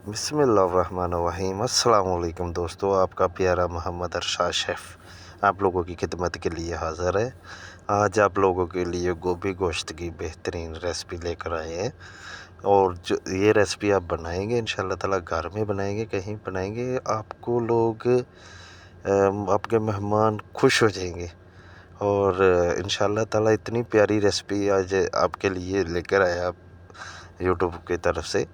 बिस्मिल्लाहिर्रहमानिर्रहीम। अस्सलाम वालेकुम दोस्तों, आपका प्यारा मोहम्मद अरशद शेफ़ आप लोगों की खिदमत के लिए हाज़िर है। आज आप लोगों के लिए गोभी गोश्त की बेहतरीन रेसिपी लेकर आए हैं। और जो ये रेसिपी आप बनाएंगे इंशाल्लाह ताला, घर में बनाएंगे, कहीं बनाएंगे, आपको लोग आपके मेहमान खुश हो जाएंगे। और इंशाल्लाह ताला इतनी प्यारी रेसिपी आज आपके लिए लेकर आया यूट्यूब की तरफ से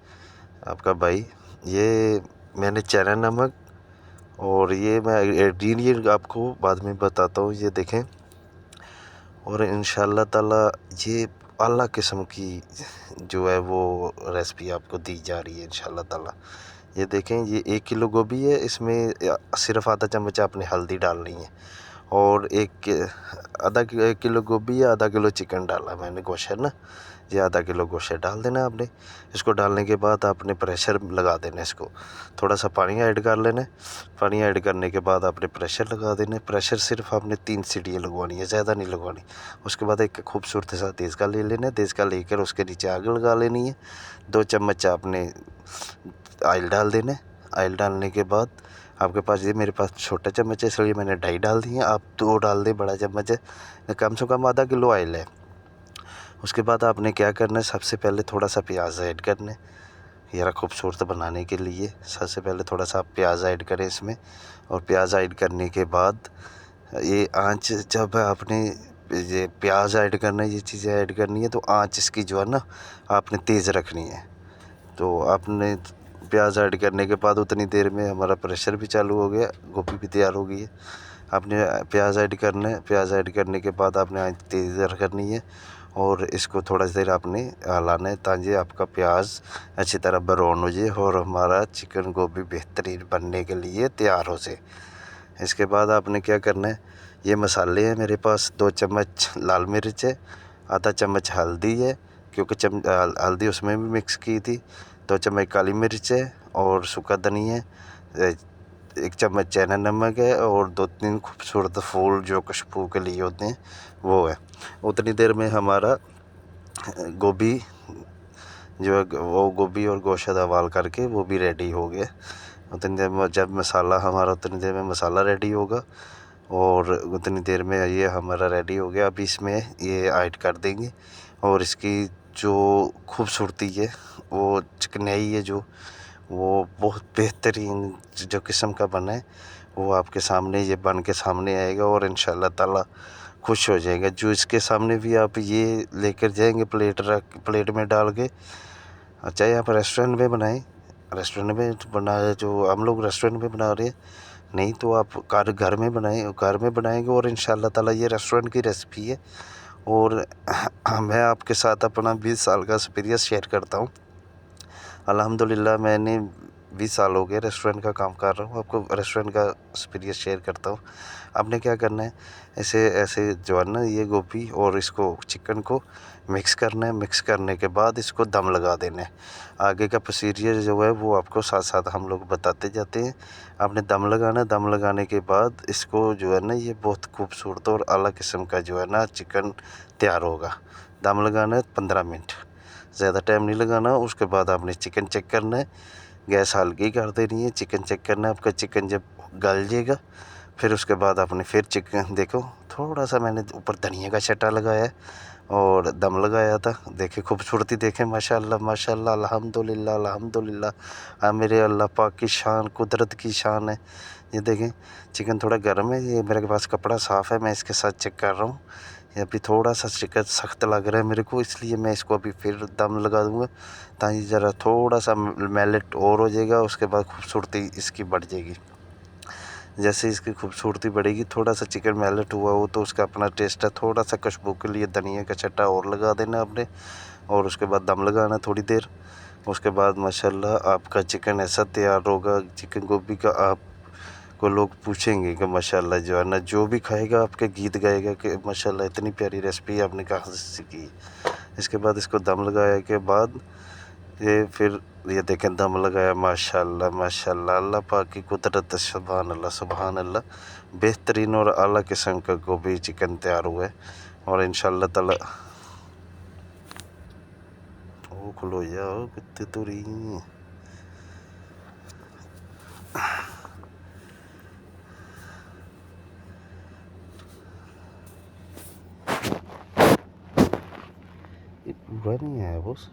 आपका भाई। ये मैंने चना नमक और ये मैं इंग्रेडिएंट आपको बाद में बताता हूँ, ये देखें। और इंशाल्लाह ताला ये आला किस्म की जो है वो रेसिपी आपको दी जा रही है इंशाल्लाह ताला। ये देखें, ये 1 किलो गोभी है, इसमें सिर्फ आधा चम्मच आपने हल्दी डालनी है। और आधा किलो गोभी है, आधा किलो चिकन डाला मैंने, गोश्त है ना, ये आधा किलो गोश्त डाल देना आपने। इसको डालने के बाद आपने प्रेशर लगा देना, इसको थोड़ा सा पानी ऐड कर लेना। पानी ऐड करने के बाद आपने प्रेशर लगा देना। प्रेशर सिर्फ आपने 3 सीटियाँ लगवानी है, ज़्यादा नहीं लगवानी। उसके बाद एक खूबसूरत सा तेज़ ले लेना, तेज़ लेकर उसके नीचे आग लगा लेनी है। 2 चम्मच आपने ऑयल डाल देना। ऑयल डालने के बाद आपके पास, ये मेरे पास छोटा चम्मच है इसलिए मैंने 2.5 डाल दिए, आप 2 डाल दें, बड़ा चम्मच है, कम से कम आधा किलो ऑयल है। उसके बाद आपने क्या करना है, सबसे पहले थोड़ा सा प्याज ऐड करना है ज़रा खूबसूरत बनाने के लिए। सबसे पहले थोड़ा सा प्याज ऐड करें इसमें। और प्याज ऐड करने के बाद ये आंच, जब आपने ये प्याज ऐड करना है, ये चीज़ें ऐड करनी है, तो आंच इसकी जो है ना आपने तेज़ रखनी है। तो आपने प्याज ऐड करने के बाद उतनी देर में हमारा प्रेशर भी चालू हो गया, गोभी भी तैयार हो गई है। आपने प्याज ऐड करना है, प्याज ऐड करने के बाद आपने आंच तेज़ करनी है और इसको थोड़ा देर आपने हलाना है ताकि आपका प्याज अच्छी तरह ब्राउन हो जाए और हमारा चिकन गोभी बेहतरीन बनने के लिए तैयार हो जाए। इसके बाद आपने क्या करना है, ये मसाले हैं मेरे पास, 2 चम्मच लाल मिर्च है, आधा चम्मच हल्दी है क्योंकि हल्दी उसमें भी मिक्स की थी, 2 चम्मच काली मिर्च है और सूखा धनिया है, 1 चम्मच चना नमक है और 2-3 खूबसूरत फूल जो खुशबू के लिए होते हैं वो है। उतनी देर में हमारा गोभी जो है वो गोभी और गोश्त उबाल करके वो भी रेडी हो गया। उतनी देर में जब मसाला हमारा, उतनी देर में मसाला रेडी होगा और उतनी देर में ये हमारा रेडी हो गया। अभी इसमें ये ऐड कर देंगे और इसकी जो खूबसूरती है, वो चिकनाई है, जो वो बहुत बेहतरीन जो किस्म का बना है, वो आपके सामने ये बन के सामने आएगा और इंशाल्लाह ताला खुश हो जाएगा। जो इसके सामने भी आप ये लेकर जाएंगे प्लेट में डाल के, चाहे आप रेस्टोरेंट में बनाएं, रेस्टोरेंट में बनाए जो हम लोग रेस्टोरेंट में बना रहे हैं, नहीं तो आप घर में बनाएं, घर में बनाएंगे। और इंशाल्लाह ताला ये रेस्टोरेंट की रेसिपी है और मैं आपके साथ अपना 20 साल का एक्सपीरियंस शेयर करता हूँ। अल्हम्दुलिल्लाह मैंने 20 साल हो गए रेस्टोरेंट का काम कर रहा हूँ, आपको रेस्टोरेंट का एक्सपीरियंस शेयर करता हूँ। आपने क्या करना है, ऐसे जो है ना, ये गोभी और इसको चिकन को मिक्स करना है। मिक्स करने के बाद इसको दम लगा देना है। आगे का प्रोसीजर जो है वो आपको साथ साथ हम लोग बताते जाते हैं। आपने दम लगाना, दम लगाने के बाद इसको जो है ना, ये बहुत खूबसूरत और अलग किस्म का जो है ना चिकन तैयार होगा। दम लगाना है 15 मिनट, ज़्यादा टाइम नहीं लगाना। उसके बाद आपने चिकन चेक करना है, गैस हल्की कर देनी है, चिकन चेक करना है। आपका चिकन जब गल जाएगा फिर उसके बाद आपने फिर चिकन देखो, थोड़ा सा मैंने ऊपर धनिया का छट्टा लगाया है और दम लगाया था। देखे खूबसूरती, देखें माशाल्लाह माशाल्लाह, अल्हम्दुलिल्लाह अल्हम्दुलिल्लाह। मेरे अल्लाह पाक की शान, कुदरत की शान है। ये देखें, चिकन थोड़ा गर्म है, ये मेरे पास कपड़ा साफ़ है, मैं इसके साथ चेक कर रहा हूँ। ये अभी थोड़ा सा चिकन सख्त लग रहा है मेरे को, इसलिए मैं इसको अभी फिर दम लगा दूँगा ताकि ज़रा थोड़ा सा मेल्ट और हो जाएगा। उसके बाद खूबसूरती इसकी बढ़ जाएगी। जैसे इसकी खूबसूरती बढ़ेगी, थोड़ा सा चिकन मेल्ट हुआ हो तो उसका अपना टेस्ट है, थोड़ा सा खुशबू के लिए धनिया का छट्टा और लगा देना आपने। और उसके बाद दम लगाना थोड़ी देर। उसके बाद माशाल्लाह आपका चिकन ऐसा तैयार होगा, चिकन गोभी का आपको लोग पूछेंगे कि माशाल्लाह जो है ना, जो भी खाएगा आपके गीत गाएगा कि माशाल्लाह इतनी प्यारी रेसिपी आपने कहाँ से सीखी। इसके बाद इसको दम लगाने के बाद ये फिर ये देखें, दम लगाया, माशाल्लाह माशाल्लाह, अल्लाह पाक की कुदरत, सुभान अल्लाह सुभान अल्लाह। बेहतरीन और आला किस्म का गोभी चिकन तैयार हुआ है और इंशाल्लाह ताला ओ खुलो जाओ कितने तुरी। पूरा नहीं आया बॉस।